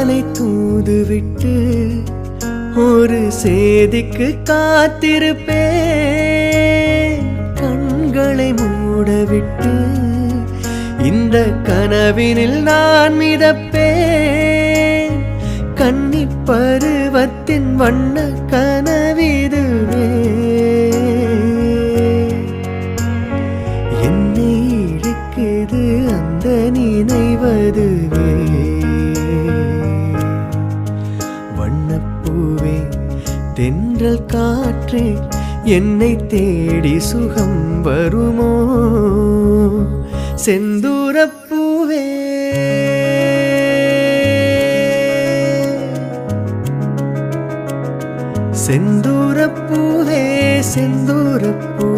காதலை தூதுவிட்டு ஒரு சேதிக்கு காத்திருப்பேன். கண்களை மூடவிட்டு இந்த கனவினில் நான் மிதப்பேன். கன்னிப் பருவத்தின் வண்ண கனவிதுவே. என்னை இழுக்குது அந்த நினைவதுவே. வண்ணப்பூவே தென்றல் காற்றே என்னை தேடி சுகம் வருமோ? செந்தூரப்பூவே செந்தூரப்பூவே செந்தூரப்பூ